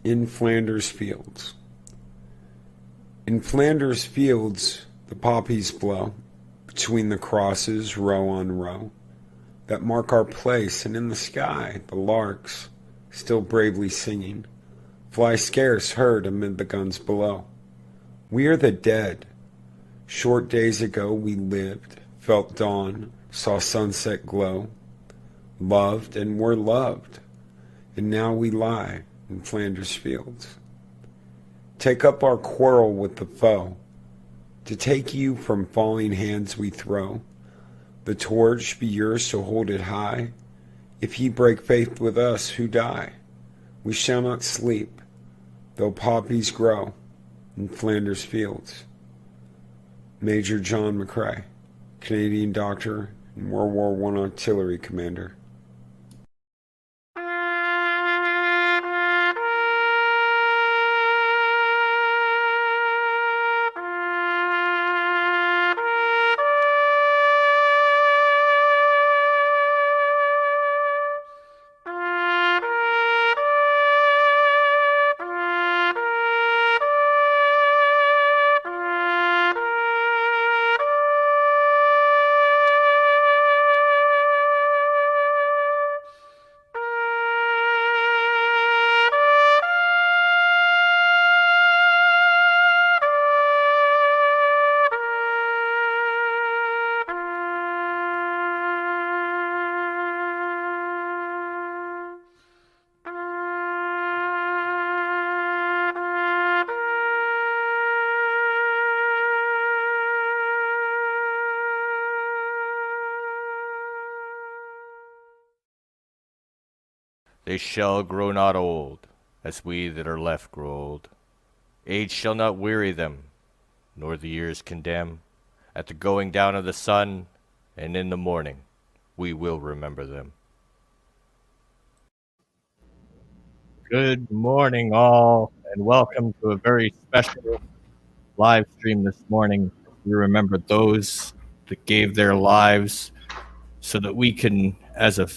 In Flanders Fields. In Flanders Fields, the poppies blow between the crosses, row on row, that mark our place, and in the sky, the larks, still bravely singing, fly scarce heard amid the guns below. We are the dead. Short days ago we lived, felt dawn, saw sunset glow, loved and were loved, and now we lie in Flanders Fields. Take up our quarrel with the foe. To take you from falling hands we throw. The torch be yours, so hold it high. If ye break faith with us who die, we shall not sleep, though poppies grow in Flanders Fields. Major John McCrae, Canadian doctor and World War I artillery commander. They shall grow not old, as we that are left grow old. Age shall not weary them, nor the years condemn. At the going down of the sun, and in the morning, we will remember them. Good morning, all, and welcome to a very special live stream this morning. We remember those that gave their lives so that we can, as a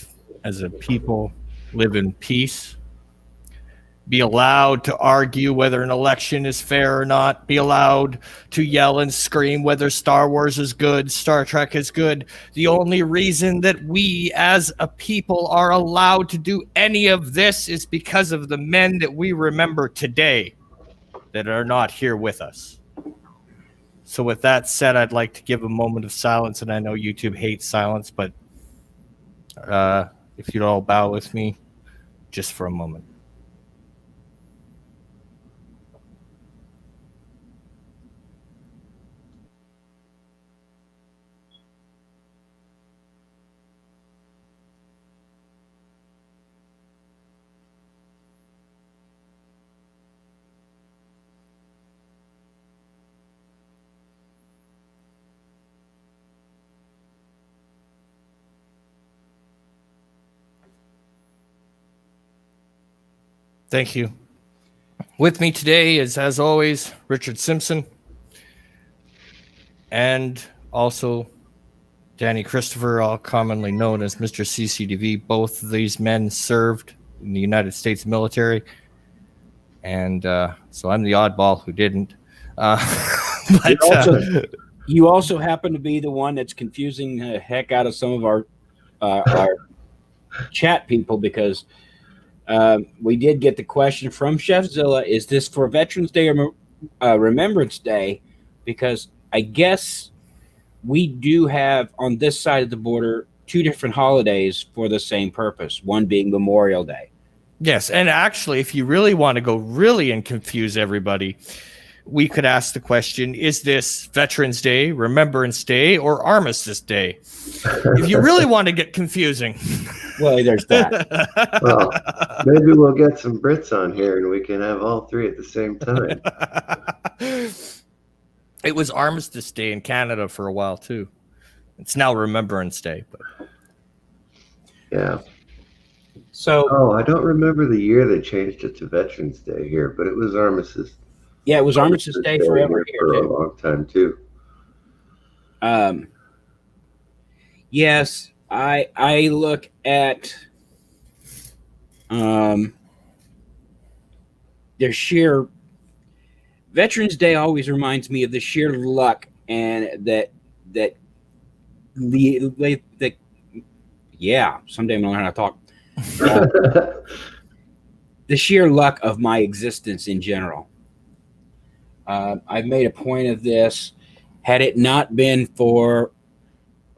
people, live in peace, be allowed to argue whether an election is fair or not, be allowed to yell and scream whether Star Wars is good, Star Trek is good. The only reason that we as a people are allowed to do any of this is because of the men that we remember today that are not here with us. So with that said, I'd like to give a moment of silence, and I know YouTube hates silence, but if you'd all bow with me just for a moment. Thank you. With me today is, as always, Richard Simpson and also Danny Christopher, all commonly known as Mr. CCTV. Both of these men served in the United States military, and so I'm the oddball who didn't. You also happen to be the one that's confusing the heck out of some of our chat people, because we did get the question from Chefzilla, is this for Veterans Day or Remembrance Day? Because I guess we do have on this side of the border two different holidays for the same purpose, one being Memorial Day. Yes, and actually, if you really want to go really and confuse everybody, we could ask the question, is this Veterans Day, Remembrance Day, or Armistice Day? If you really want to get confusing. Well, there's that. Well, maybe we'll get some Brits on here and we can have all three at the same time. It was Armistice Day in Canada for a while, too. It's now Remembrance Day. But yeah. So, I don't remember the year they changed it to Veterans Day here, but it was Armistice. Yeah, it was Armistice Day forever here, for a long time, too. Yes, I look at their sheer Veterans Day always reminds me of the sheer luck and that yeah, someday I'm gonna learn how to talk. The sheer luck of my existence in general. I've made a point of this. Had it not been for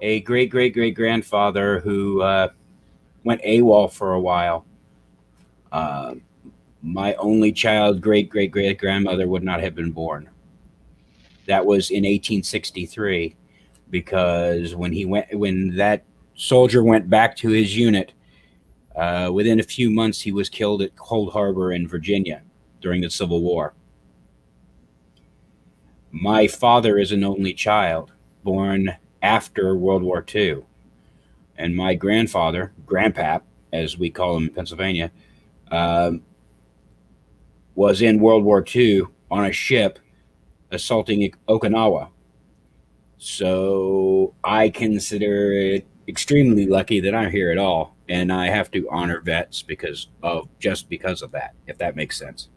a great great great grandfather who went AWOL for a while, my only child, great great great grandmother, would not have been born. That was in 1863, because when that soldier went back to his unit, within a few months he was killed at Cold Harbor in Virginia during the Civil War. My father is an only child born after World War II, and my grandfather, Grandpap, as we call him in Pennsylvania, was in World War II on a ship assaulting Okinawa. So I consider it extremely lucky that I'm here at all, and I have to honor vets because of that, if that makes sense.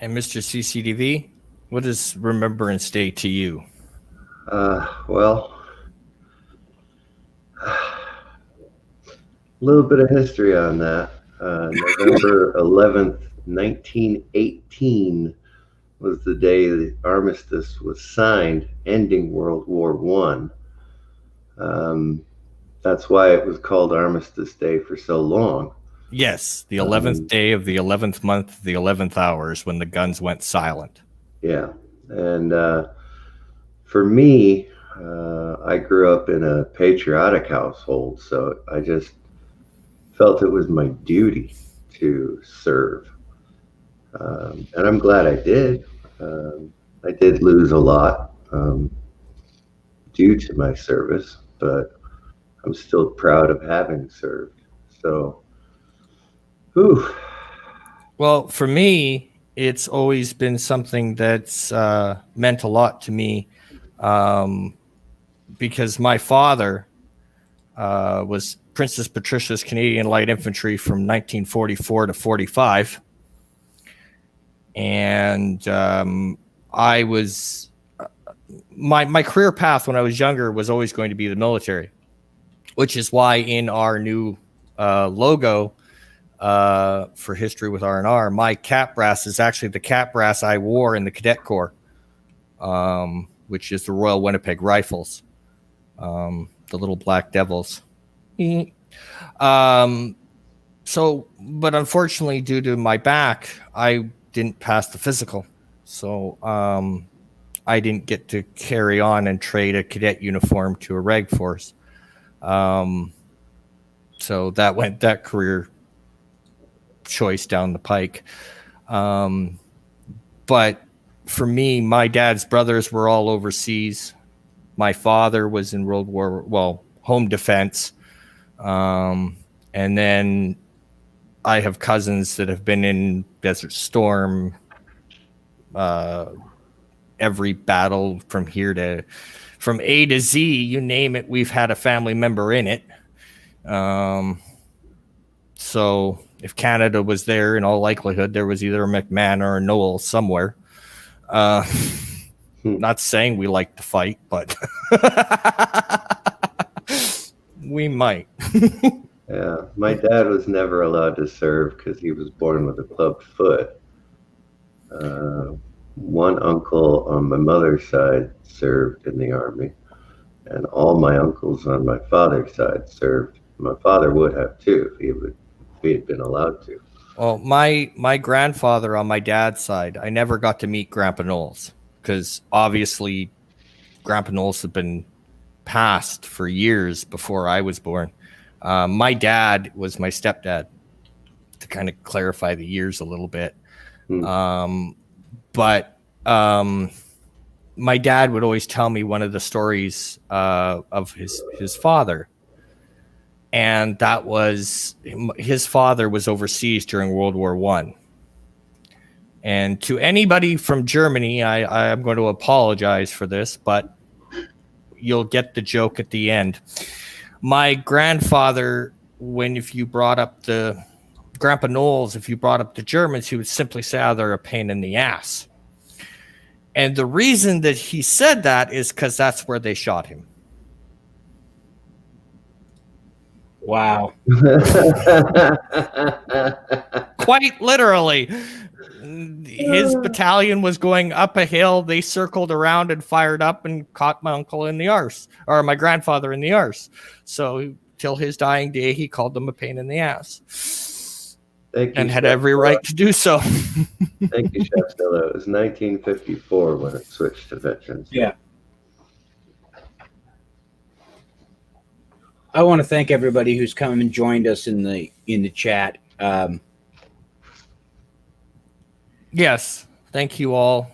And Mr. CCDV, what does Remembrance Day to you? Well, a little bit of history on that. November 11th, 1918 was the day the armistice was signed, ending World War One. That's why it was called Armistice Day for so long. Yes, the 11th day of the 11th month, the 11th hours, when the guns went silent. Yeah, and for me, I grew up in a patriotic household, so I just felt it was my duty to serve. And I'm glad I did. I did lose a lot due to my service, but I'm still proud of having served. So, whew. Well, for me, it's always been something that's meant a lot to me, because my father was Princess Patricia's Canadian Light Infantry from 1944 to 45. And I was my career path when I was younger was always going to be the military, which is why in our new logo for History with R&R, my cap brass is actually the cap brass I wore in the Cadet Corps, which is the Royal Winnipeg Rifles, the little black devils. So, but unfortunately, due to my back, I didn't pass the physical. So I didn't get to carry on and trade a cadet uniform to a reg force. So that went that career choice down the pike. But for me, my dad's brothers were all overseas. My father was in home defense. And then I have cousins that have been in Desert Storm, every battle from A to Z, you name it, we've had a family member in it. So if Canada was there, in all likelihood, there was either a McMahon or a Noel somewhere. Not saying we like to fight, but we might. Yeah, my dad was never allowed to serve because he was born with a clubbed foot. One uncle on my mother's side served in the Army, and all my uncles on my father's side served. My father would have too if he had been allowed to. Well, my grandfather on my dad's side, I never got to meet Grandpa Knowles because obviously Grandpa Knowles had been passed for years before I was born. My dad was my stepdad, to kind of clarify the years a little bit. But my dad would always tell me one of the stories of his father. And that was, his father was overseas during World War I. And to anybody from Germany, I'm going to apologize for this, but you'll get the joke at the end. My grandfather, if you brought up the Grandpa Knowles, if you brought up the Germans, he would simply say, "Oh, they're a pain in the ass." And the reason that he said that is because that's where they shot him. Wow. Quite literally. His battalion was going up a hill. They circled around and fired up and caught my uncle in the arse, or my grandfather in the arse. So till his dying day, he called them a pain in the ass. Thank you, and had Chef every Zilla. right to do so. Thank you, Chef Zilla. It was 1954 when it switched to veterans. Yeah. I want to thank everybody who's come and joined us in the chat. Yes, thank you all.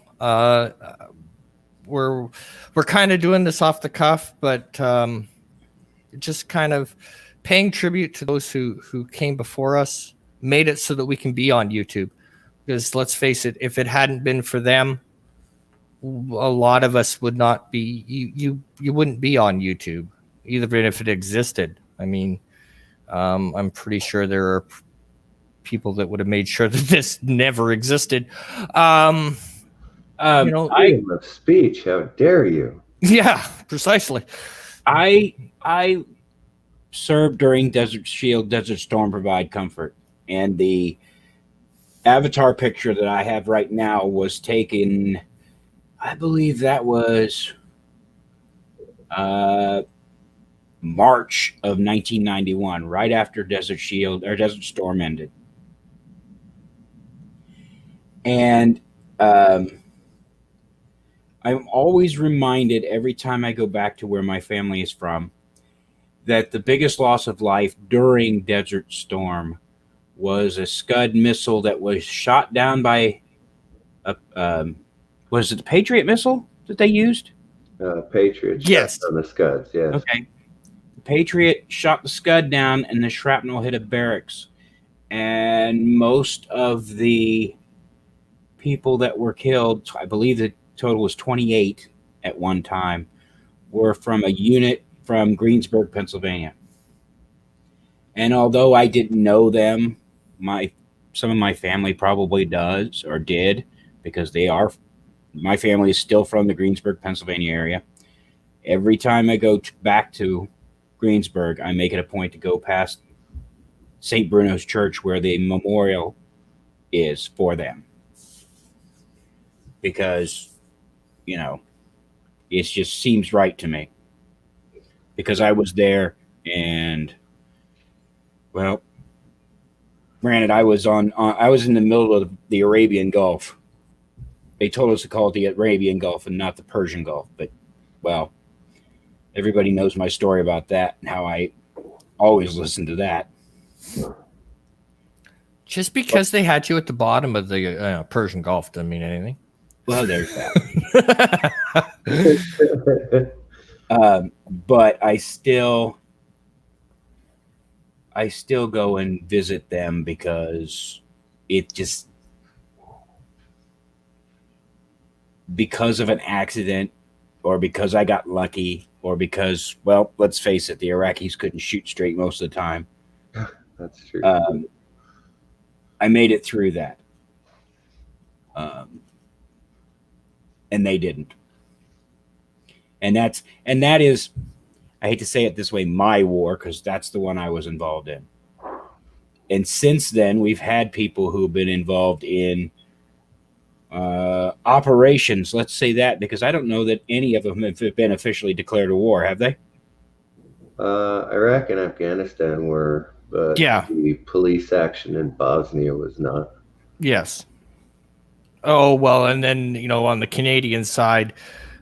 We're kind of doing this off the cuff, but just kind of paying tribute to those who came before us, made it so that we can be on YouTube. Because let's face it, if it hadn't been for them, a lot of us would not be. You wouldn't be on YouTube, even if it existed. I mean, I'm pretty sure there are people that would have made sure that this never existed. Freedom of speech. How dare you? Yeah, precisely. I served during Desert Shield, Desert Storm Provide Comfort, and the avatar picture that I have right now was taken, I believe that was March of 1991, right after Desert Shield or Desert Storm ended. And I'm always reminded every time I go back to where my family is from that the biggest loss of life during Desert Storm was a Scud missile that was shot down by was it the Patriot missile that they used? Patriots. Yes. On the Scuds, yes. Okay. The Patriot shot the Scud down and the shrapnel hit a barracks. And most of the people that were killed, I believe the total was 28 at one time, were from a unit from Greensburg, Pennsylvania. And although I didn't know them, some of my family probably does or did, because my family is still from the Greensburg, Pennsylvania area. Every time I go back to Greensburg, I make it a point to go past St. Bruno's Church where the memorial is for them. Because, it just seems right to me. Because I was there and, well, granted, I was in the middle of the Arabian Gulf. They told us to call it the Arabian Gulf and not the Persian Gulf. But, well, everybody knows my story about that and how I always listen to that. Just because they had you at the bottom of the Persian Gulf doesn't mean anything. Well, there's that. But I still go and visit them because it just, because of an accident or because I got lucky or because, well, let's face it, the Iraqis couldn't shoot straight most of the time. That's true. I made it through that. And they didn't. And that is, I hate to say it this way, my war, because that's the one I was involved in. And since then, we've had people who've been involved in operations, let's say that, because I don't know that any of them have been officially declared a war, have they? Iraq and Afghanistan were, but the police action in Bosnia was not. Yes. Oh, well, and then, on the Canadian side,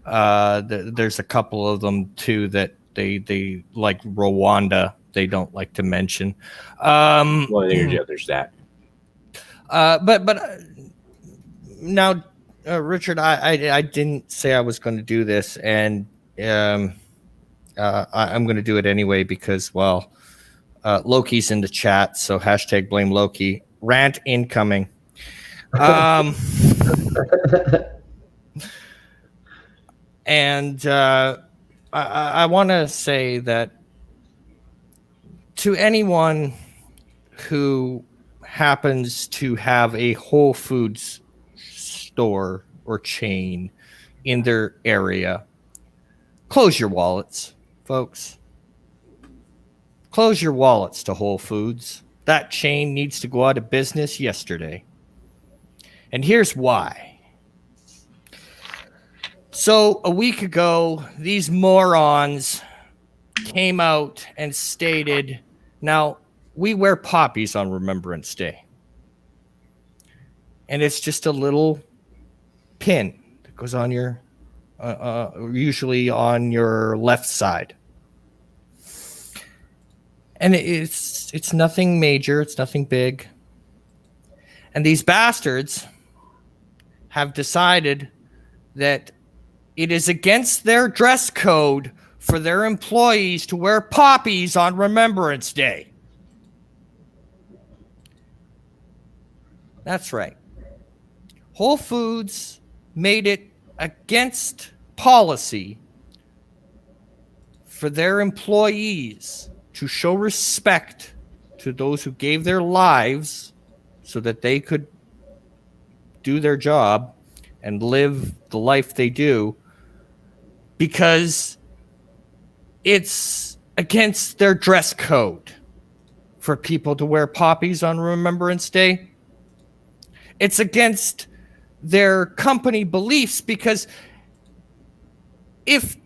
there's a couple of them, too, that they like Rwanda, they don't like to mention. Well, there's that. But now, Richard, I didn't say I was going to do this, and I'm going to do it anyway because, well, Loki's in the chat, so hashtag blame Loki. Rant incoming. And I want to say that to anyone who happens to have a Whole Foods store or chain in their area, close your wallets, folks. Close your wallets to Whole Foods. That chain needs to go out of business yesterday. And here's why. So a week ago, these morons came out and stated, now, we wear poppies on Remembrance Day. And it's just a little pin that goes on your, usually on your left side. And it's nothing major. It's nothing big. And these bastards have decided that it is against their dress code for their employees to wear poppies on Remembrance Day. That's right. Whole Foods made it against policy for their employees to show respect to those who gave their lives so that they could do their job and live the life they do, because it's against their dress code for people to wear poppies on Remembrance Day. It's against their company beliefs, because if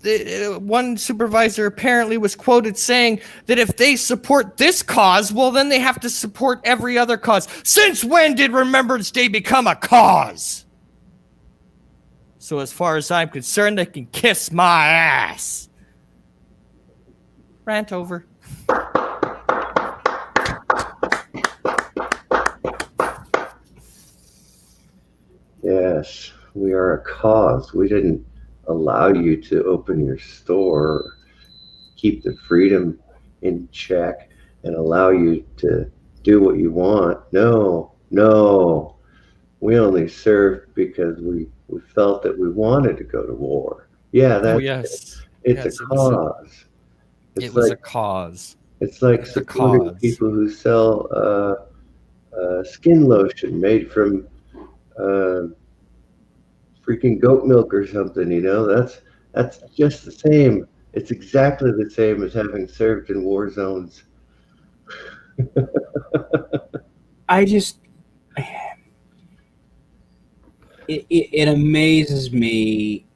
one supervisor apparently was quoted saying that if they support this cause, well, then they have to support every other cause. Since when did Remembrance Day become a cause? So as far as I'm concerned, they can kiss my ass. Rant over. Yes, we are a cause. We didn't allow you to open your store, keep the freedom in check, and allow you to do what you want. No. We only served because we felt that we wanted to go to war. Yeah, that's yes. It's Yes, a cause. It was a cause. It's like It's a supporting cause. people who sell skin lotion made from freaking goat milk or something. That's just the same. It's exactly the same as having served in war zones. I just, it amazes me.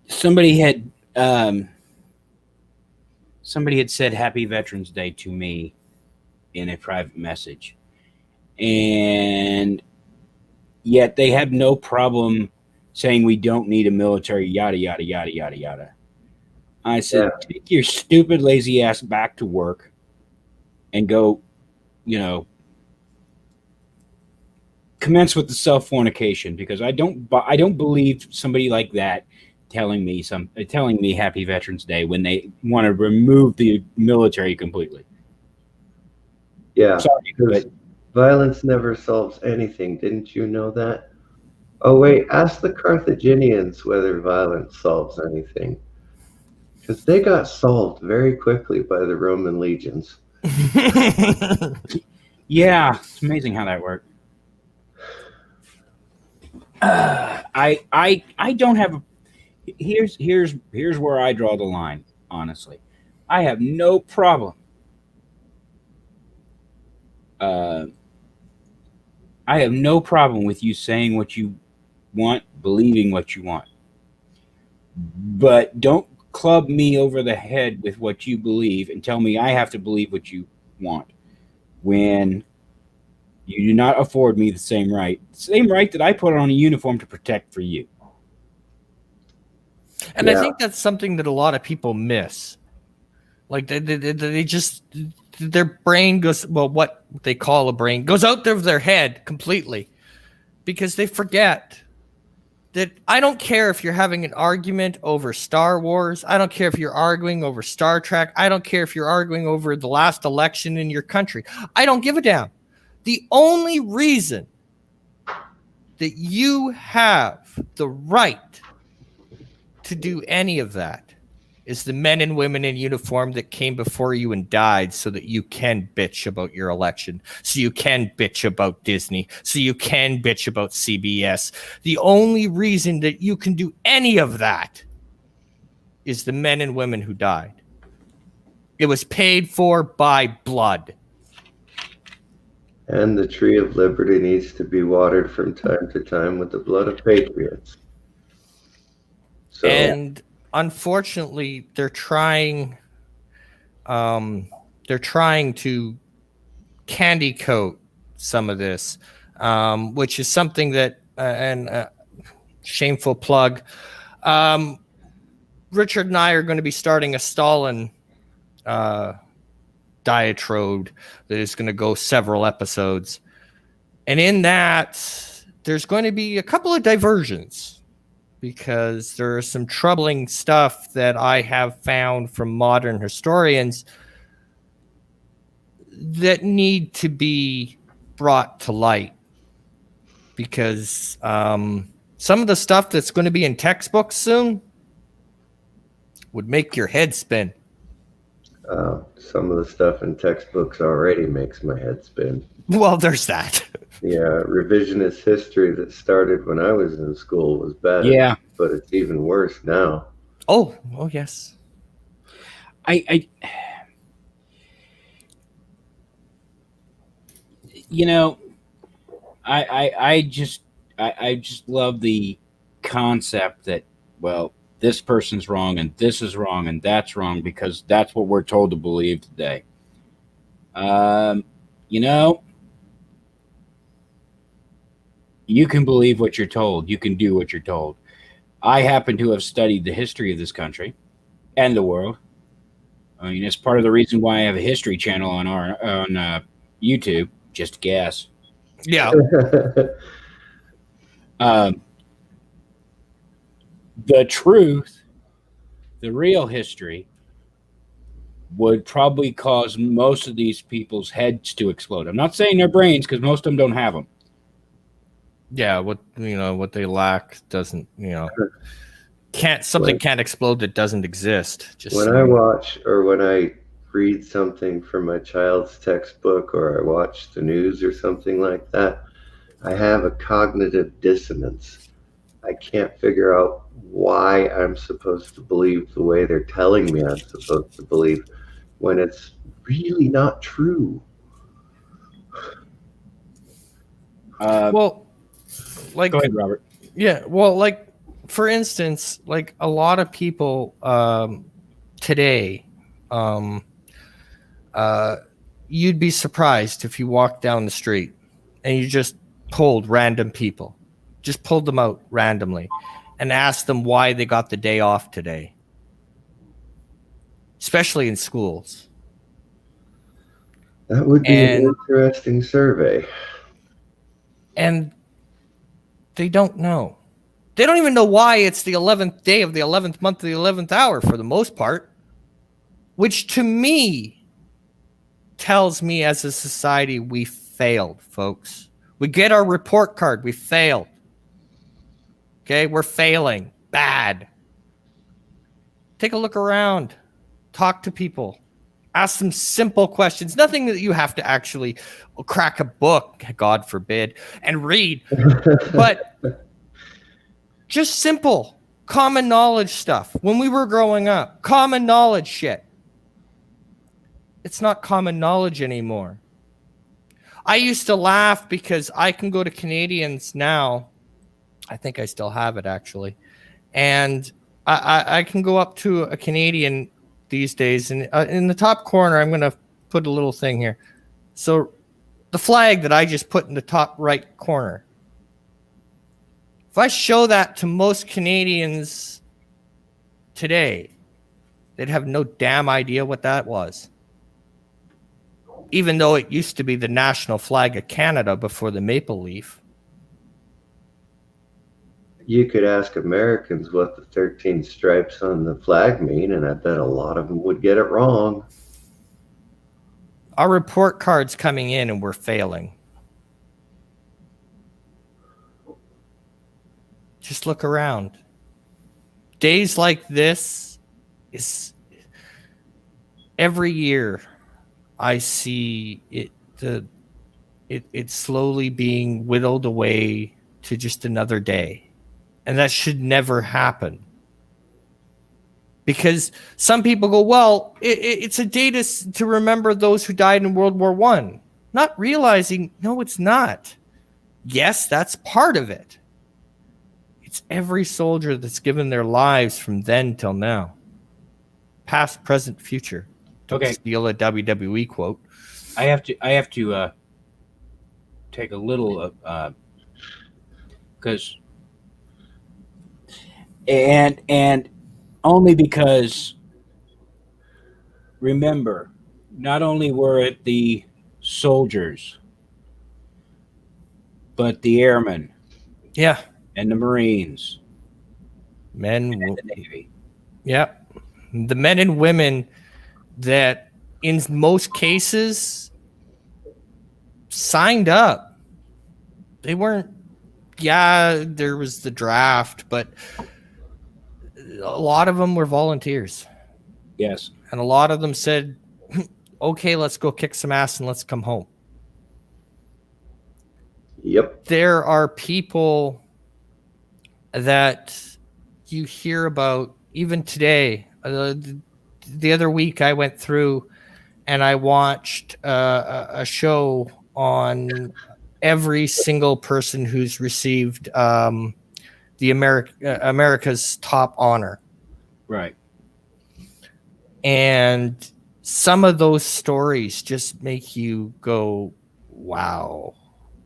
Somebody had said Happy Veterans Day to me in a private message, and yet they have no problem saying we don't need a military, yada yada yada yada yada. I said, take your stupid lazy ass back to work and go, commence with the self-fornication, because I don't believe somebody like that telling me Happy Veterans Day when they want to remove the military completely. Yeah, sorry, because violence never solves anything. Didn't you know that? Oh wait, ask the Carthaginians whether violence solves anything, because they got solved very quickly by the Roman legions. Yeah, it's amazing how that worked. I don't have a. Here's where I draw the line. Honestly, I have no problem. I have no problem with you saying what you want, believing what you want, but don't club me over the head with what you believe and tell me I have to believe what you want when you do not afford me the same right that I put on a uniform to protect for you. And I think that's something that a lot of people miss. Like they just, their brain goes, well, what they call a brain goes out of their head completely, because they forget that I don't care if you're having an argument over Star Wars. I don't care if you're arguing over Star Trek. I don't care if you're arguing over the last election in your country. I don't give a damn. The only reason that you have the right to do any of that is the men and women in uniform that came before you and died so that you can bitch about your election, so you can bitch about Disney, so you can bitch about CBS. The only reason that you can do any of that is the men and women who died. It was paid for by blood. And the tree of liberty needs to be watered from time to time with the blood of patriots. So, And unfortunately, they're trying to candy coat some of this, which is something that shameful plug. Richard and I are going to be starting a Stalin diatribe that is going to go several episodes. And in that, there's going to be a couple of diversions because there is some troubling stuff that I have found from modern historians that need to be brought to light. Because some of the stuff that's going to be in textbooks soon would make your head spin. some of the stuff in textbooks already makes my head spin. Well, there's that. Yeah, revisionist history that started when I was in school was bad. Yeah. But it's even worse now. Oh, yes. I just love the concept that, well, this person's wrong and this is wrong and that's wrong because that's what we're told to believe today. You can believe what you're told. You can do what you're told. I happen to have studied the history of this country and the world. I mean, it's part of the reason why I have a history channel on YouTube. Just a guess. Yeah. The truth, the real history, would probably cause most of these people's heads to explode. I'm not saying their brains, because most of them don't have them. Yeah, what they lack doesn't, can't explode that doesn't exist. Just when I watch or when I read something from my child's textbook or I watch the news or something like that, I have a cognitive dissonance. I can't figure out why I'm supposed to believe the way they're telling me I'm supposed to believe when it's really not true. Well, like, go ahead, Robert. Yeah, well, like, for instance, like a lot of people today, you'd be surprised if you walked down the street and you just pulled random people, just pulled them out randomly and asked them why they got the day off today, especially in schools. That would be an interesting survey. And they don't know. They don't even know why it's the 11th day of the 11th month of the 11th hour for the most part, which to me tells me as a society we failed, folks. We get our report card. We failed. Okay, we're failing. Bad. Take a look around. Talk to people. Ask them simple questions. Nothing that you have to actually crack a book, God forbid, and read. But just simple, common knowledge stuff. When we were growing up, common knowledge shit. It's not common knowledge anymore. I used to laugh because I can go to Canadians now. I think I still have it, actually. And I can go up to a Canadian these days, and in the top corner, I'm going to put a little thing here. So the flag that I just put in the top right corner, if I show that to most Canadians today, they'd have no damn idea what that was. Even though it used to be the national flag of Canada before the maple leaf. You could ask Americans what the 13 stripes on the flag mean, and I bet a lot of them would get it wrong. Our report card's coming in and we're failing. Just look around. Days like this is every year I see it's slowly being whittled away to just another day. And that should never happen. Because some people go, well, it's a day to remember those who died in World War I. Not realizing, no, it's not. Yes, that's part of it. It's every soldier that's given their lives from then till now. Past, present, future. Okay. Steal a WWE quote. I have to take a little because and only because remember, not only were it the soldiers, but the airmen, Yeah, and the Marines, men, and the Navy. yeah, the men and women that in most cases signed up. They weren't, yeah, there was the draft, but a lot of them were volunteers. Yes. And a lot of them said, okay, let's go kick some ass and let's come home. Yep. There are people that you hear about even today. The other week I went through and I watched a show on every single person who's received the America's top honor. Right. And some of those stories just make you go, wow,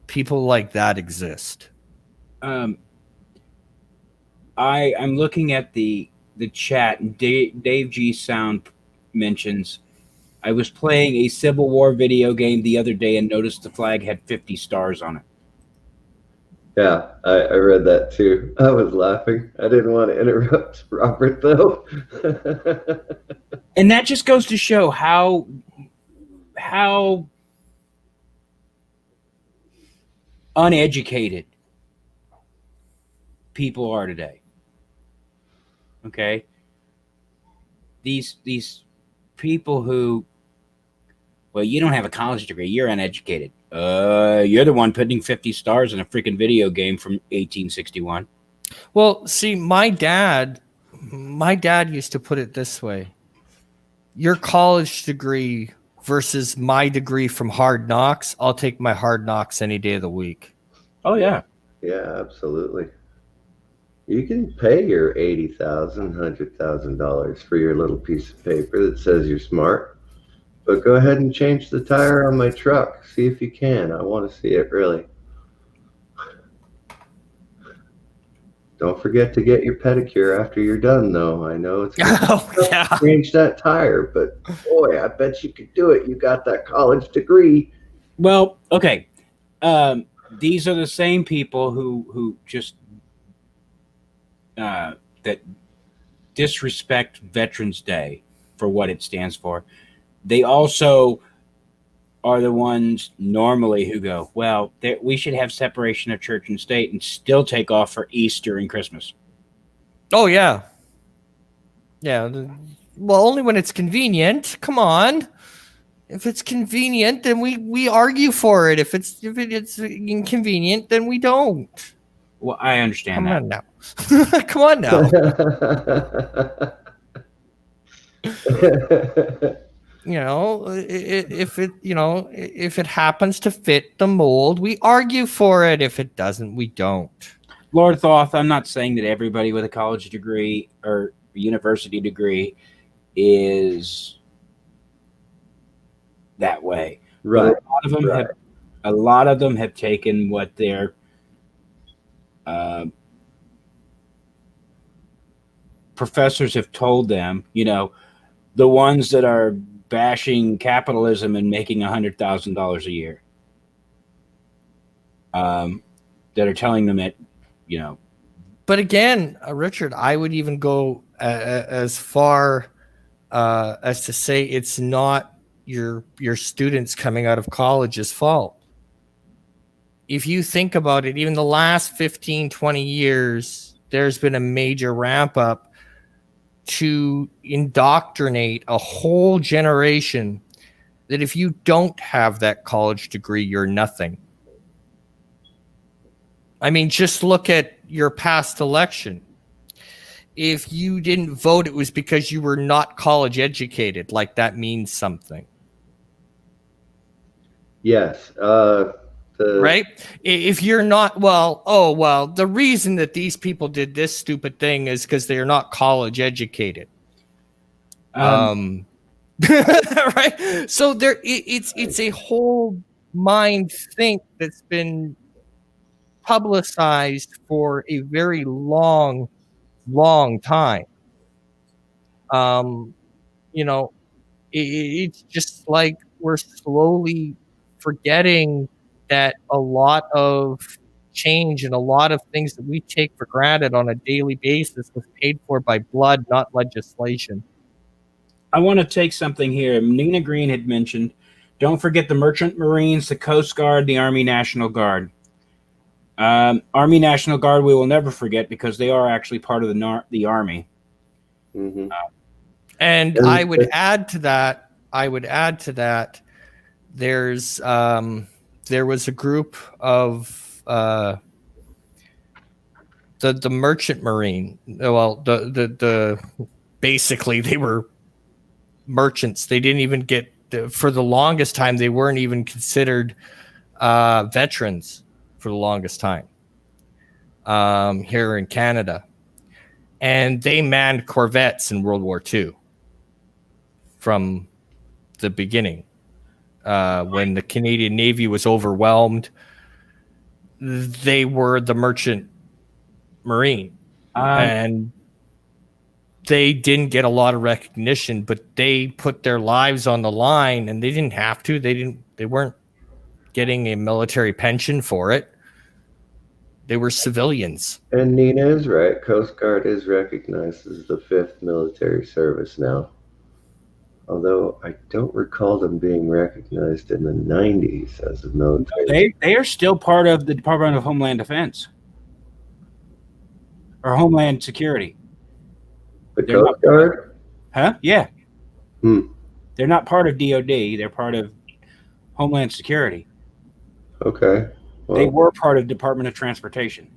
people like that exist. I'm looking at the chat, and Dave G Sound mentions, I was playing a Civil War video game the other day and noticed the flag had 50 stars on it. Yeah, I read that too. I was laughing. I didn't want to interrupt Robert, though. And that just goes to show how uneducated people are today. Okay? These people who, well, you don't have a college degree, you're uneducated. You're the one putting 50 stars in a freaking video game from 1861. Well, see, my dad used to put it this way. Your college degree versus my degree from Hard Knocks, I'll take my Hard Knocks any day of the week. Oh, yeah. Yeah, absolutely. You can pay your $80,000, $100,000 for your little piece of paper that says you're smart. But go ahead and change the tire on my truck. See if you can. I want to see it, really. Don't forget to get your pedicure after you're done, though. I know it's yeah. Change that tire, but boy, I bet you could do it. You got that college degree. Well, okay. These are the same people who just that disrespect Veterans Day for what it stands for. They also are the ones normally who go, well, we should have separation of church and state and still take off for Easter and Christmas. Oh, yeah. Yeah. Well, only when it's convenient. Come on. If it's convenient, then we argue for it. If it's inconvenient, then we don't. Well, I understand Come that. on now. Come on now. You know, if it happens to fit the mold, we argue for it. If it doesn't, we don't. Lord Thoth, I'm not saying that everybody with a college degree or university degree is that way. Right. A lot of them have taken what their professors have told them. You know, the ones that are bashing capitalism and making $100,000 a year, that are telling them it, you know. But again, Richard, I would even go as far as to say it's not your students coming out of college's fault. If you think about it, even the last 15, 20 years, there's been a major ramp up to indoctrinate a whole generation that if you don't have that college degree, you're nothing. I mean, just look at your past election. If you didn't vote, it was because you were not college educated. Like, that means something. Yes. Right? If you're not, the reason that these people did this stupid thing is because they're not college educated. Right? So it's a whole mind think that's been publicized for a very long time. It's just like we're slowly forgetting that a lot of change and a lot of things that we take for granted on a daily basis was paid for by blood, not legislation. I want to take something here. Nina Green had mentioned, don't forget the Merchant Marines, the Coast Guard, the Army National Guard. Army National Guard we will never forget because they are actually part of the Army. Mm-hmm. And I would add to that, there was a group of the Merchant Marine. Well, the basically they were merchants. They didn't even get, for the longest time, they weren't even considered veterans for the longest time here in Canada. And they manned corvettes in World War II from the beginning. When the Canadian Navy was overwhelmed, they were the Merchant Marine. And they didn't get a lot of recognition, but they put their lives on the line, and they didn't have to. They weren't getting a military pension for it. They were civilians. And Nina is right. Coast Guard is recognized as the 5th military service now. Although I don't recall them being recognized in the 90s as a military. They are still part of the Department of Homeland Defense or Homeland Security. The Coast Guard? Huh? Yeah. They're not part of DOD. They're part of Homeland Security. Okay. Well, they were part of Department of Transportation.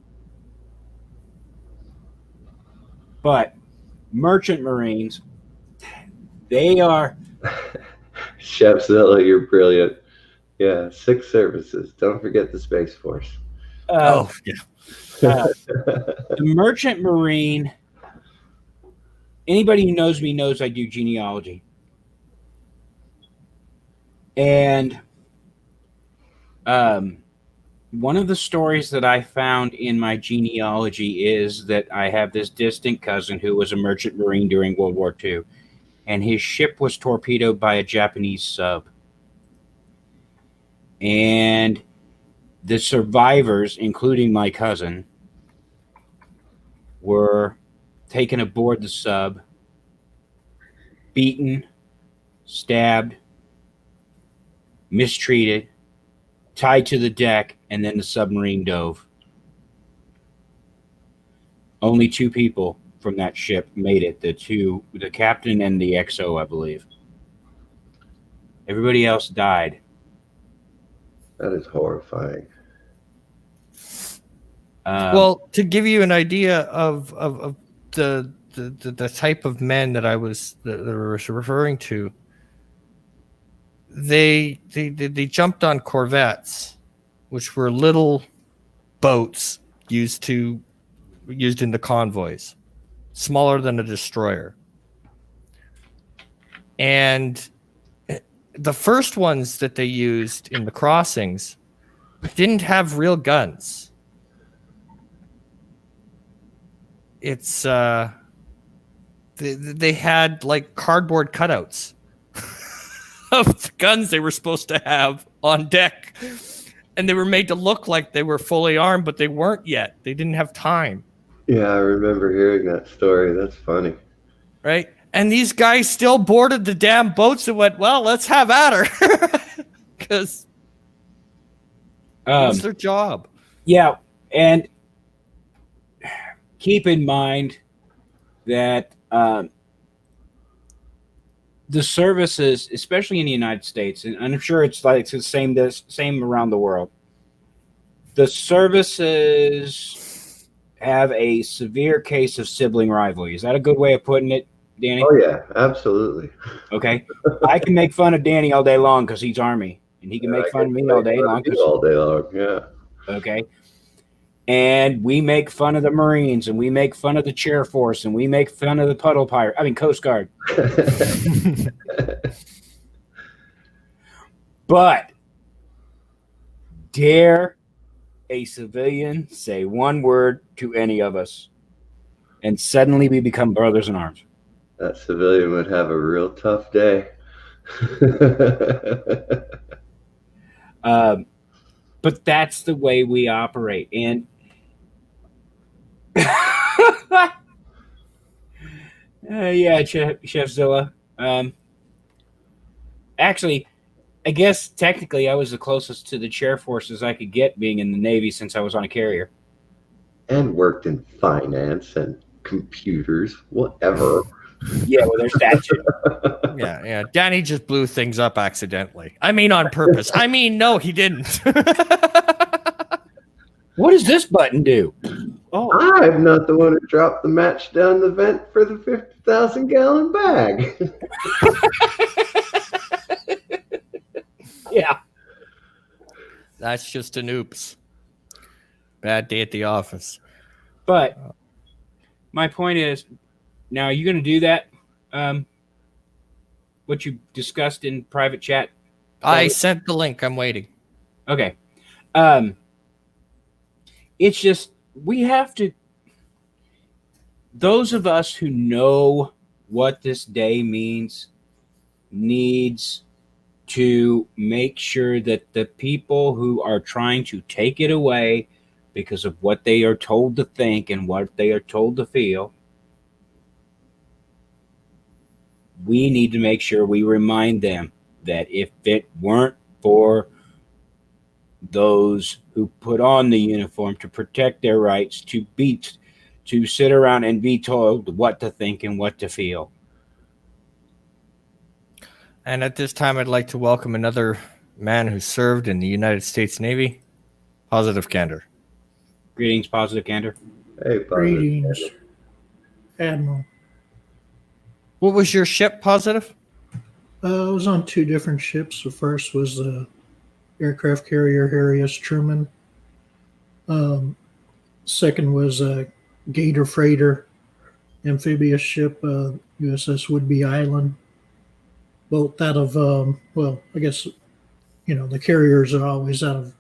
But Merchant Marines, they are... Chef Zilla, you're brilliant. Yeah, 6 services. Don't forget the Space Force. The Merchant Marine... Anybody who knows me knows I do genealogy. And one of the stories that I found in my genealogy is that I have this distant cousin who was a merchant marine during World War II, and his ship was torpedoed by a Japanese sub. And the survivors, including my cousin, were taken aboard the sub, beaten, stabbed, mistreated, tied to the deck, and then the submarine dove. Only 2 people from that ship made it, the captain and the XO, I believe. Everybody else died. That is horrifying. Well, to give you an idea of the type of men that I was referring to, they jumped on corvettes, which were little boats used in the convoys, smaller than a destroyer. And the first ones that they used in the crossings didn't have real guns. It's they had like cardboard cutouts of the guns they were supposed to have on deck, and they were made to look like they were fully armed, but they weren't yet. They didn't have time. Yeah, I remember hearing that story. That's funny. Right? And these guys still boarded the damn boats and went, well, let's have at her. Because it's their job. Yeah, and keep in mind that the services, especially in the United States, and I'm sure it's like the same around the world. The services have a severe case of sibling rivalry. Is that a good way of putting it, Danny? Oh yeah, absolutely. Okay. I can make fun of Danny all day long because he's Army, and he can make fun of me all day long. All day long, yeah. Okay. And we make fun of the Marines, and we make fun of the Chair Force, and we make fun of the Coast Guard. But dare a civilian say one word to any of us, and suddenly we become brothers in arms. That civilian would have a real tough day. But that's the way we operate. And yeah, Chef Zilla. Actually, I guess technically I was the closest to the chair forces I could get being in the Navy since I was on a carrier. And worked in finance and computers, whatever. Yeah, well, there's that too. Yeah. Danny just blew things up accidentally. I mean, on purpose. I mean, no, he didn't. What does this button do? Oh, I'm not the one who dropped the match down the vent for the 50,000-gallon bag. Yeah. That's just an oops. Bad day at the office. But my point is, now are you going to do that? What you discussed in private chat? I sent the link. I'm waiting. Okay. It's just, we have to, those of us who know what this day means needs to make sure that the people who are trying to take it away because of what they are told to think and what they are told to feel, we need to make sure we remind them that if it weren't for those who put on the uniform to protect their rights, to sit around and be told what to think and what to feel. And at this time, I'd like to welcome another man who served in the United States Navy, Positive Candor. Greetings, Positive Candor. Hey, Greetings, Admiral. What was your ship, Positive? I was on two different ships. The first was the aircraft carrier Harry S. Truman. Second was a Gator freighter amphibious ship, USS Woodby Island. Both out of, I guess, the carriers are always out of,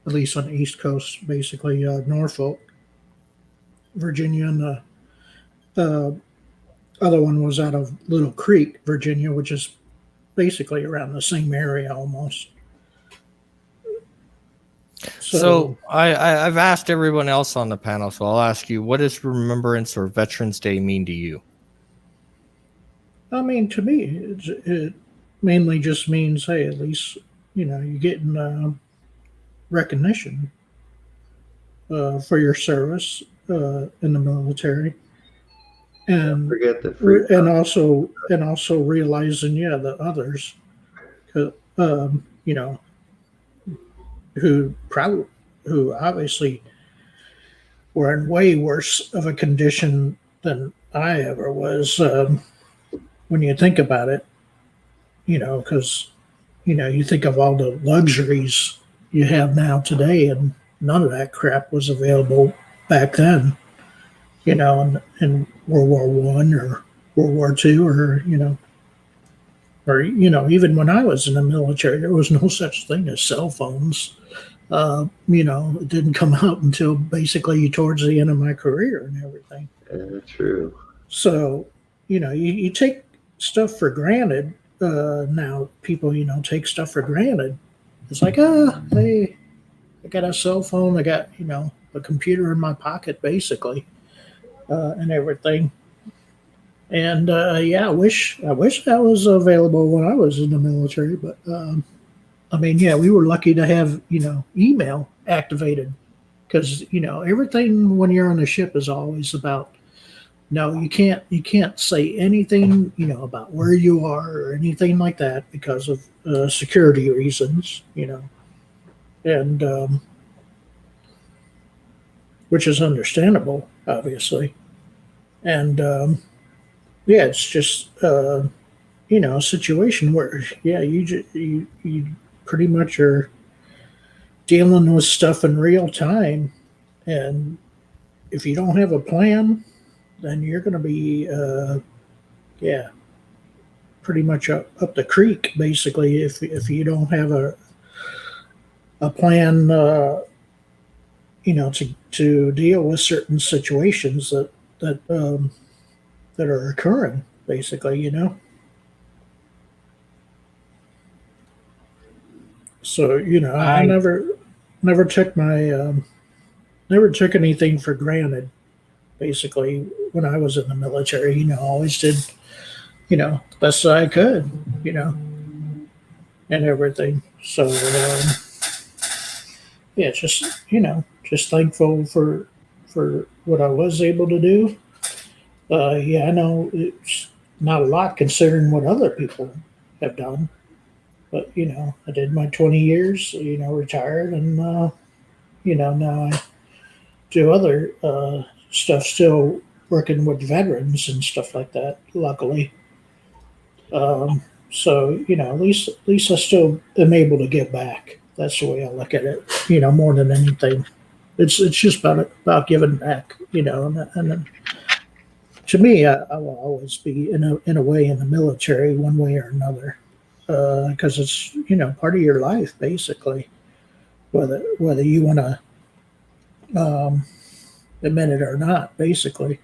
at least on the East Coast, basically Norfolk, Virginia, and the other one was out of Little Creek, Virginia, which is basically around the same area almost. So I've asked everyone else on the panel, so I'll ask you, what does Remembrance or Veterans Day mean to you? I mean, to me, it mainly just means, hey, at least, you're getting recognition for your service in the military. And forget the free and also realizing, the others, who obviously were in way worse of a condition than I ever was. When you think about it, because you think of all the luxuries you have now today, and none of that crap was available back then. In World War I or World War II, or even when I was in the military, there was no such thing as cell phones. It didn't come out until basically towards the end of my career and everything. Yeah, true. So, you take stuff for granted. Now people, take stuff for granted. It's like, hey, I got a cell phone. I got, a computer in my pocket, basically. And everything. And I wish that was available when I was in the military. But we were lucky to have email activated, because everything when you're on the ship is always about No, you can't say anything, about where you are or anything like that because of security reasons, and which is understandable, obviously. And yeah, it's just a situation where you pretty much are dealing with stuff in real time, and if you don't have a plan, then you're going to be yeah, pretty much up the creek, basically, if you don't have a plan, to deal with certain situations that are occurring, basically. So I I never took my never took anything for granted. Basically, when I was in the military, always did the best that I could, you know, and everything. So yeah, just thankful for what I was able to do. Yeah, I know it's not a lot considering what other people have done, but I did my 20 years, retired, and now I do other stuff, still working with veterans and stuff like that. Luckily, so at least I still am able to give back. That's the way I look at it. More than anything, it's just about giving back. And to me, I will always be in a way in the military, one way or another, because it's part of your life, basically, whether you want to admit it or not, basically.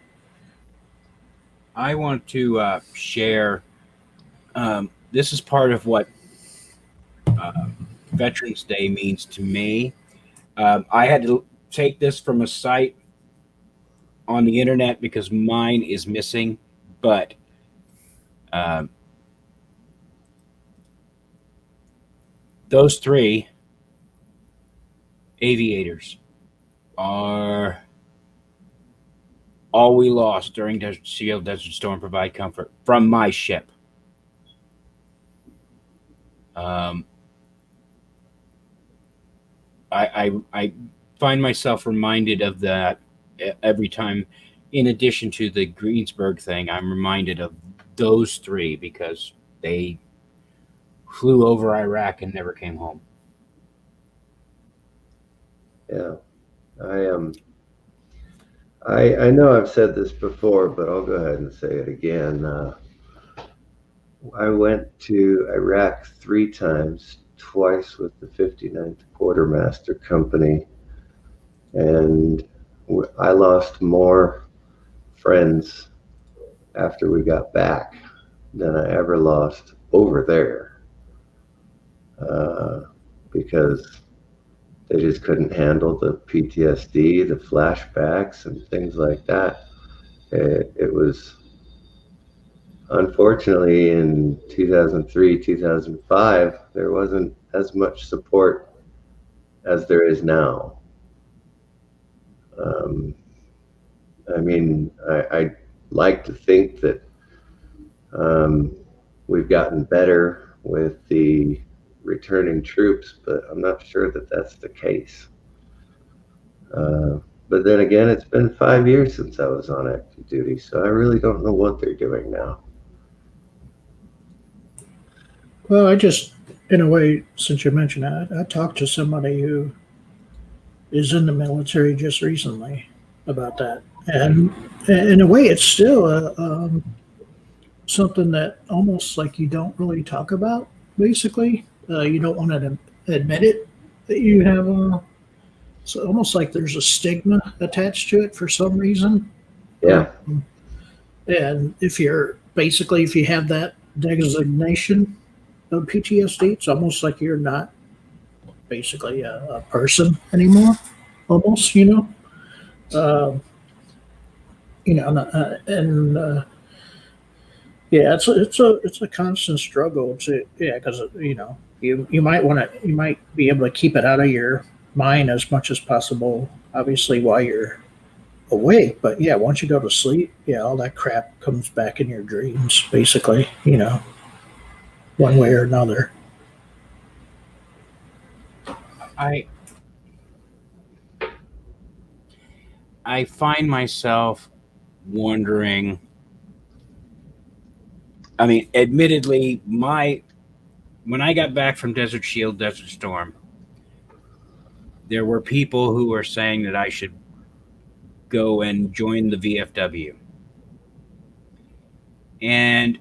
I want to share. This is part of what Veterans Day means to me. I had to take this from a site on the internet because mine is missing, but those three aviators are all we lost during Desert Shield, Desert Storm, Provide Comfort from my ship. I find myself reminded of that every time. In addition to the Greensburg thing, I'm reminded of those three because they flew over Iraq and never came home. Yeah, I know I've said this before, but I'll go ahead and say it again. I went to Iraq 3 times, twice with the 59th Quartermaster Company, and I lost more friends after we got back than I ever lost over there, because they just couldn't handle the PTSD, the flashbacks, and things like that. It was, unfortunately, in 2003, 2005, there wasn't as much support as there is now. I mean, I like to think that we've gotten better with the returning troops, but I'm not sure that that's the case. But then again, it's been 5 years since I was on active duty, so I really don't know what they're doing now. Well, I just, in a way, since you mentioned that, I talked to somebody who is in the military just recently about that, and in a way, it's still something that almost like you don't really talk about. Basically, you don't want to admit it that you have. It's almost like there's a stigma attached to it for some reason. Yeah. And if you have that designation of PTSD, it's almost like you're not basically a person anymore. Almost, yeah, it's a constant struggle because you might be able to keep it out of your mind as much as possible, obviously, while you're awake, but yeah, once you go to sleep, yeah, all that crap comes back in your dreams, basically, one way or another. I find myself wondering. I mean, admittedly, when I got back from Desert Shield, Desert Storm, there were people who were saying that I should go and join the VFW. And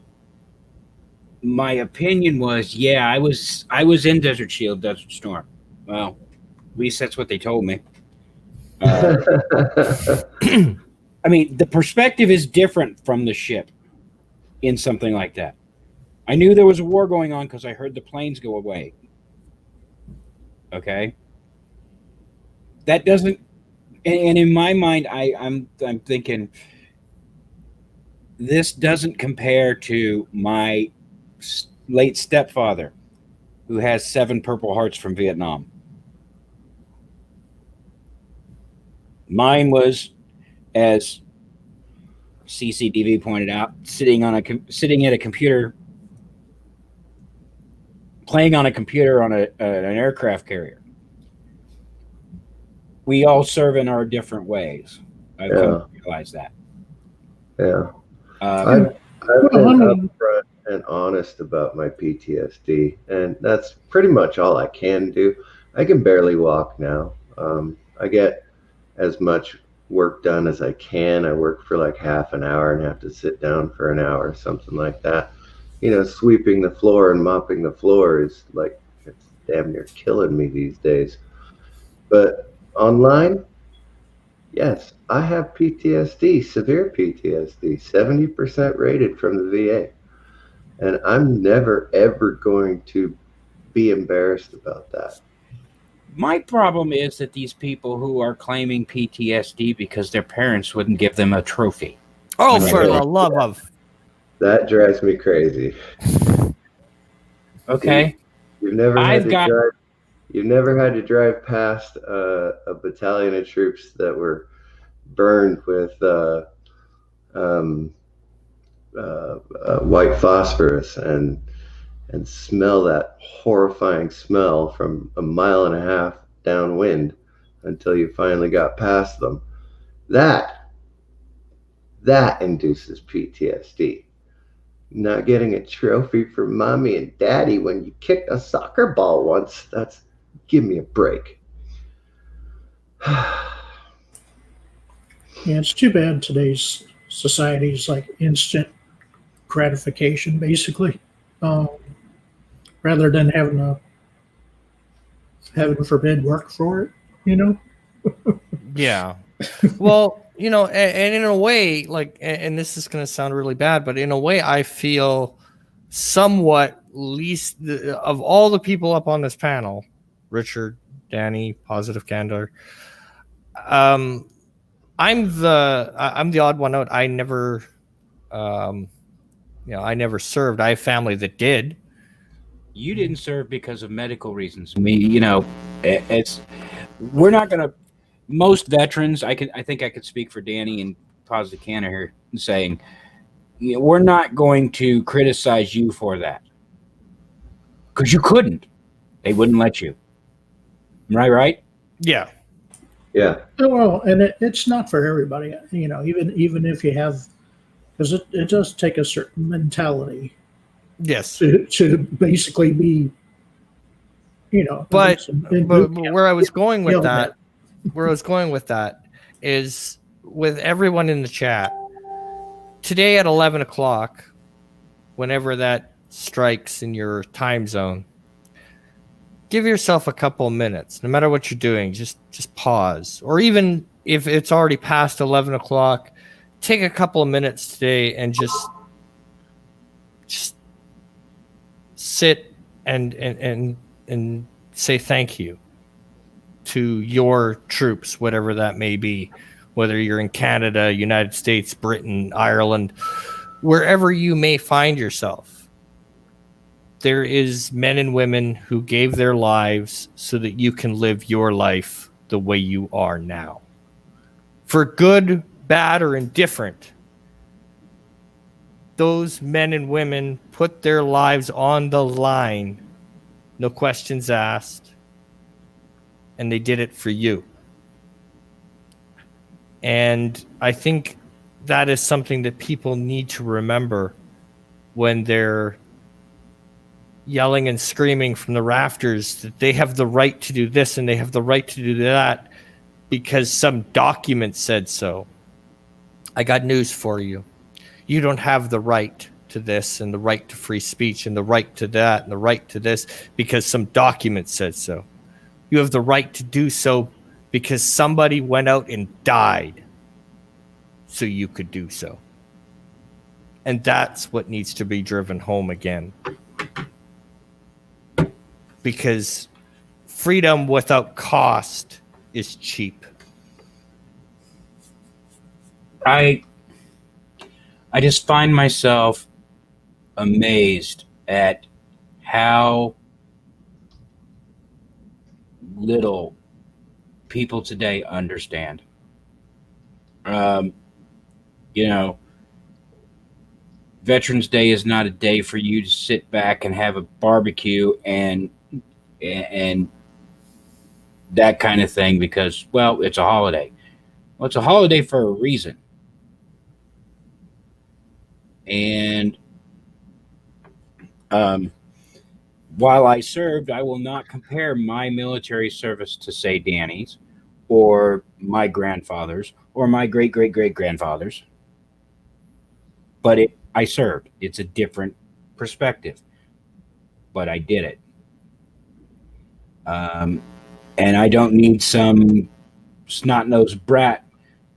my opinion was, yeah, I was in Desert Shield, Desert Storm. Well, at least that's what they told me. I mean, the perspective is different from the ship in something like that. I knew there was a war going on because I heard the planes go away. Okay, that doesn't, and in my mind, I'm thinking this doesn't compare to my late stepfather, who has 7 Purple Hearts from Vietnam. Mine was, as CCDV pointed out, sitting at a computer, playing on a computer on an aircraft carrier. We all serve in our different ways. I've come to realize that. Yeah. I've been upfront and honest about my PTSD, and that's pretty much all I can do. I can barely walk now. I get as much work done as I can. I work for like half an hour and have to sit down for an hour, something like that. Sweeping the floor and mopping the floor is like, it's damn near killing me these days. But online, yes, I have PTSD, severe PTSD, 70% rated from the VA. And I'm never, ever going to be embarrassed about that. My problem is that these people who are claiming PTSD because their parents wouldn't give them a trophy. Oh, for the love of... That drives me crazy. Okay. You've never had to drive past a battalion of troops that were burned with white phosphorus and smell that horrifying smell from a mile and a half downwind until you finally got past them. That induces PTSD. Not getting a trophy from mommy and daddy when you kicked a soccer ball once, give me a break. Yeah, it's too bad today's society is like instant gratification, basically, rather than having to, heaven forbid, work for it, Yeah. Well, and in a way, like, and this is going to sound really bad, but in a way, I feel somewhat least of all the people up on this panel, Richard, Danny, Positive Candor. I'm the odd one out. I never, I never served. I have family that did. You didn't serve because of medical reasons. I mean, we're not going to. Most veterans, I think I could speak for Danny and Positive Candor here, saying, we're not going to criticize you for that because you couldn't. They wouldn't let you. Am I right? Yeah. Yeah. Well, and it's not for everybody, even if you have, because it does take a certain mentality. Yes. To basically be, But where I was going with that. Where I was going with that is with everyone in the chat today at 11 o'clock, whenever that strikes in your time zone, give yourself a couple of minutes, no matter what you're doing, just pause. Or even if it's already past 11 o'clock, take a couple of minutes today and just sit and say thank you to your troops, whatever that may be, whether you're in Canada, United States, Britain, Ireland, wherever you may find yourself. There is men and women who gave their lives so that you can live your life the way you are now. For good, bad, or indifferent, those men and women put their lives on the line, no questions asked, and they did it for you. And I think that is something that people need to remember when they're yelling and screaming from the rafters that they have the right to do this and they have the right to do that because some document said so. I got news for you. You don't have the right to this and the right to free speech and the right to that and the right to this because some document said so. You have the right to do so because somebody went out and died so you could do so. And that's what needs to be driven home again. Because freedom without cost is cheap. I just find myself amazed at how little people today understand. You know, Veterans Day is not a day for you to sit back and have a barbecue and that kind of thing because, well, it's a holiday. Well, it's a holiday for a reason. And while I served, I will not compare my military service to, say, Danny's or my grandfather's or my great-great-great-grandfather's. But I served. It's a different perspective. But I did it. And I don't need some snot-nosed brat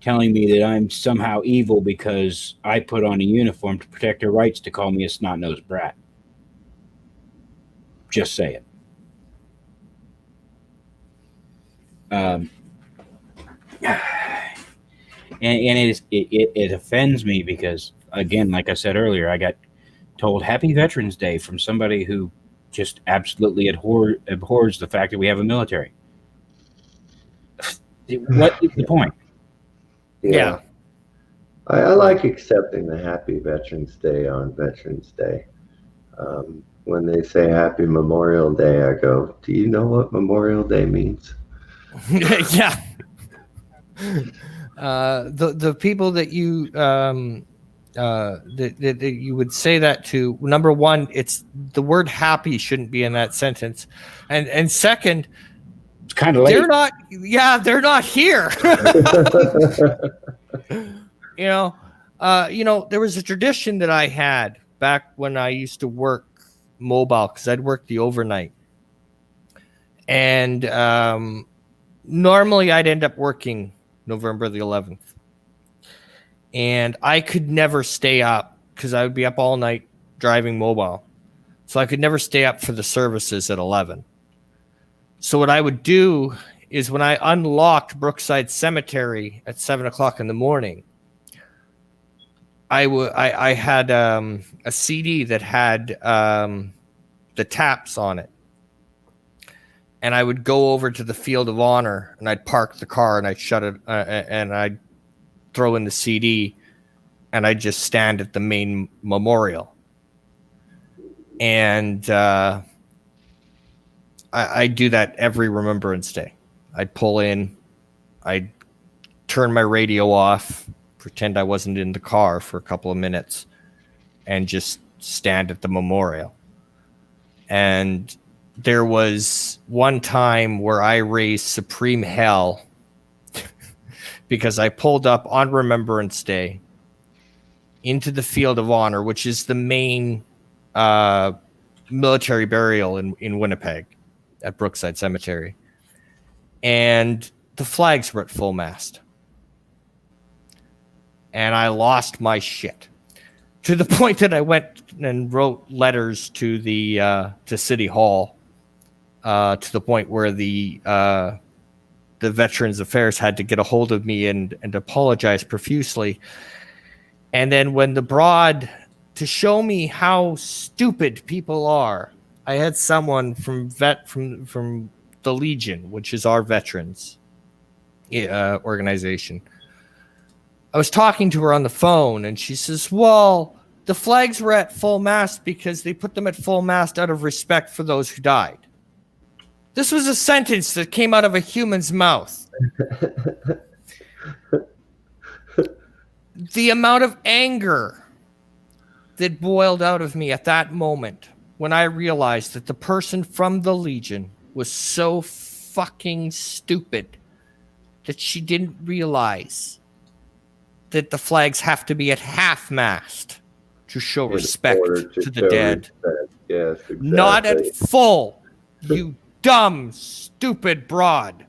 telling me that I'm somehow evil because I put on a uniform to protect her rights to call me a snot-nosed brat. Just say it. And it offends me because, again, like I said earlier, I got told Happy Veterans Day from somebody who just absolutely abhors the fact that we have a military. What is the point? Yeah. I like accepting the Happy Veterans Day on Veterans Day. When they say Happy Memorial Day, I go, do you know what Memorial Day means? Yeah. The people that you that you would say that to, number one, it's the word happy shouldn't be in that sentence, and second, It's kind of late. they're not here. There was a tradition that I had back when I used to work mobile because I'd work the overnight, and normally I'd end up working November the 11th. And I could never stay up because I would be up all night driving mobile. So I could never stay up for the services at 11. So what I would do is when I unlocked Brookside Cemetery at 7 o'clock in the morning, I had a CD that had the taps on it. And I would go over to the Field of Honor and I'd park the car and I'd shut it and I'd throw in the CD and I'd just stand at the main memorial. And I do that every Remembrance Day. I'd pull in, I'd turn my radio off, pretend I wasn't in the car for a couple of minutes, and just stand at the memorial. And there was one time where I raised supreme hell because I pulled up on Remembrance Day into the Field of Honor, which is the main military burial in Winnipeg at Brookside Cemetery. And the flags were at full mast. And I lost my shit to the point that I went and wrote letters to the to City Hall to the point where the Veterans Affairs had to get a hold of me and apologize profusely. And then when the broad, to show me how stupid people are, I had someone from the Legion, which is our veterans organization, I was talking to her on the phone, and she says, well, the flags were at full mast because they put them at full mast out of respect for those who died. This was a sentence that came out of a human's mouth. The amount of anger that boiled out of me at that moment when I realized that the person from the Legion was so fucking stupid that she didn't realize that the flags have to be at half mast to show respect to the dead. Respect. Yes, exactly. Not at full, you dumb, stupid broad.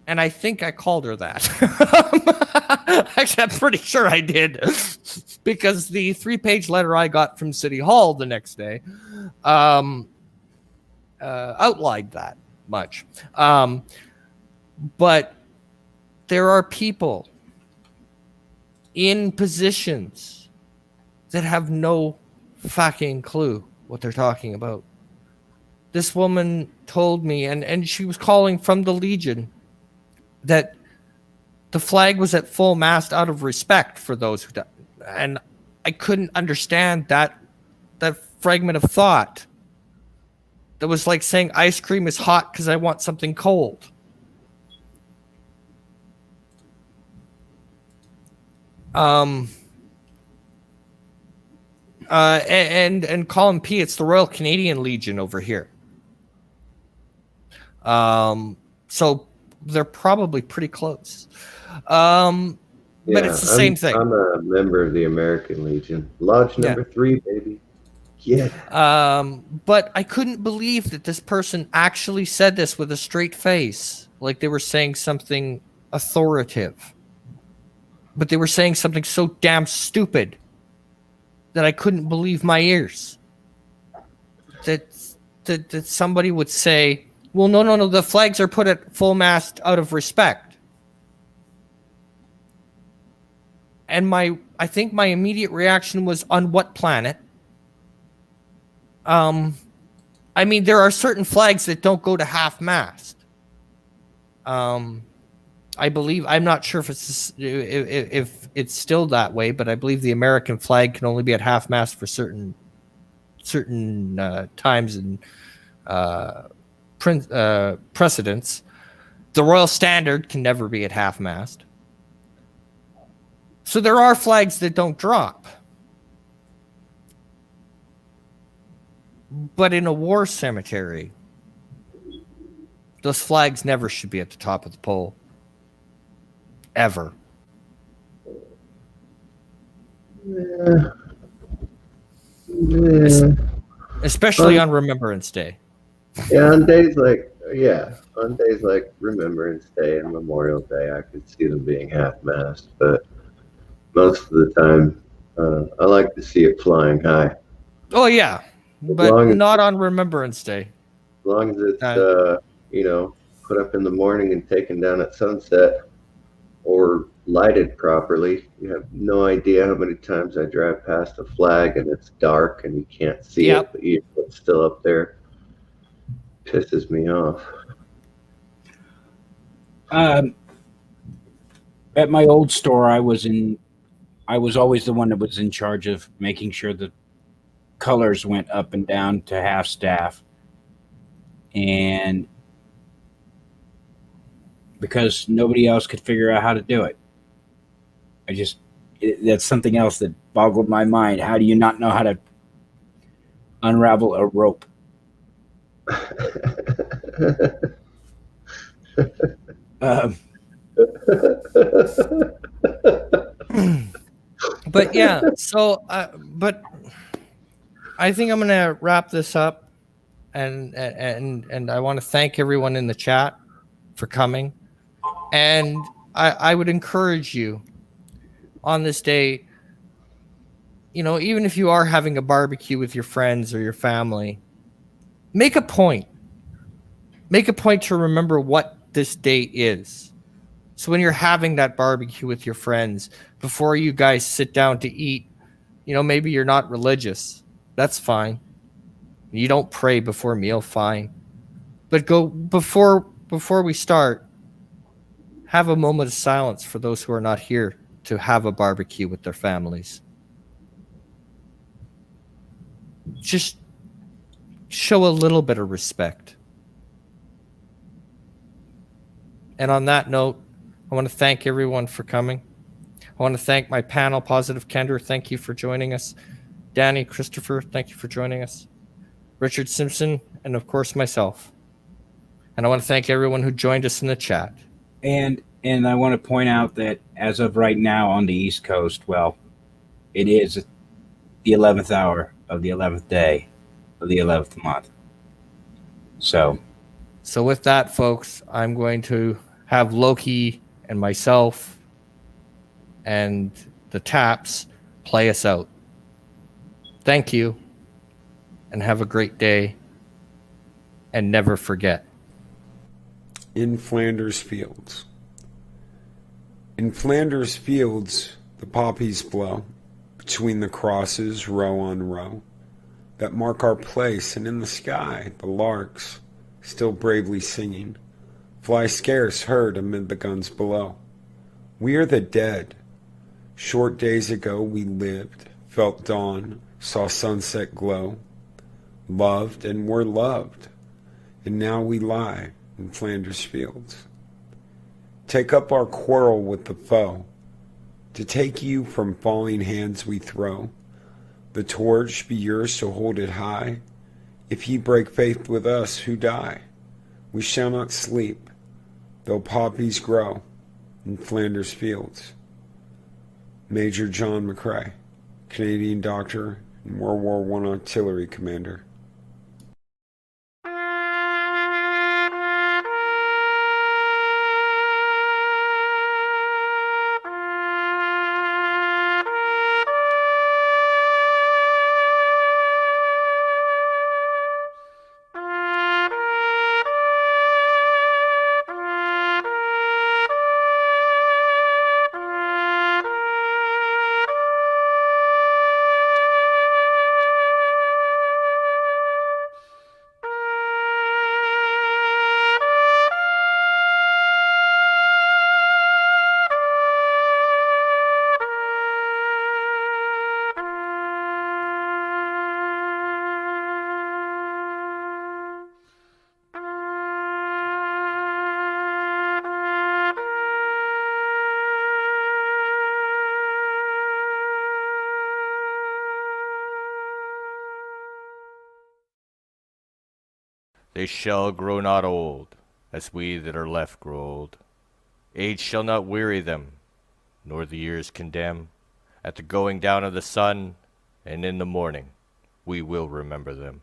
And I think I called her that. Actually, I'm pretty sure I did. Because the 3-page letter I got from City Hall the next day outlined that much. But there are people in positions that have no fucking clue what they're talking about. This woman told me, and she was calling from the Legion, that the flag was at full mast out of respect for those who died. And I couldn't understand that fragment of thought. That was like saying ice cream is hot because I want something cold. And Colin P, it's the Royal Canadian Legion over here. So they're probably pretty close. But it's the same thing. I'm a member of the American Legion. Lodge number 3, baby. Yeah. But I couldn't believe that this person actually said this with a straight face. Like they were saying something authoritative. But they were saying something so damn stupid that I couldn't believe my ears. That somebody would say, well, no, the flags are put at full mast out of respect. And I think my immediate reaction was, on what planet? I mean, there are certain flags that don't go to half mast. I believe, I'm not sure if it's still that way, but I believe the American flag can only be at half mast for certain times and precedents. The Royal Standard can never be at half mast. So there are flags that don't drop. But in a war cemetery, those flags never should be at the top of the pole. Ever. Yeah. Especially on Remembrance Day. Yeah, on days like Remembrance Day and Memorial Day, I could see them being half-mast, but most of the time, I like to see it flying high. Oh yeah, but not on Remembrance Day. As long as it's put up in the morning and taken down at sunset, or lighted properly. You have no idea how many times I drive past a flag and it's dark and you can't see it, but it's still up there. Pisses me off. At my old store, I was always the one that was in charge of making sure the colors went up and down to half staff. And because nobody else could figure out how to do it. That's something else that boggled my mind. How do you not know how to unravel a rope? But yeah, so but I think I'm gonna wrap this up, and I want to thank everyone in the chat for coming, and I would encourage you on this day, even if you are having a barbecue with your friends or your family, make a point to remember what this day is. So when you're having that barbecue with your friends, before you guys sit down to eat, maybe you're not religious. That's fine. You don't pray before a meal, fine. But go before we start, have a moment of silence for those who are not here to have a barbecue with their families. Just show a little bit of respect. And on that note, I want to thank everyone for coming. I want to thank my panel, Positive Kender. Thank you for joining us. Danny, Christopher, thank you for joining us. Richard Simpson, and of course myself. And I want to thank everyone who joined us in the chat. And I want to point out that as of right now on the East Coast, well, it is the 11th hour of the 11th day of the 11th month. So with that, folks, I'm going to have Loki and myself and the Taps play us out. Thank you, and have a great day, and never forget. In Flanders Fields. In Flanders Fields, the poppies blow between the crosses, row on row, that mark our place, and in the sky, the larks, still bravely singing, fly scarce heard amid the guns below. We are the dead. Short days ago we lived, felt dawn, saw sunset glow, loved and were loved, and now we lie in Flanders Fields. Take up our quarrel with the foe. To take you from falling hands we throw. The torch be yours, so hold it high. If ye break faith with us who die, we shall not sleep, though poppies grow in Flanders Fields. Major John McCrae, Canadian doctor and World War I artillery commander. They shall grow not old, as we that are left grow old. Age shall not weary them, nor the years condemn. At the going down of the sun, and in the morning, we will remember them.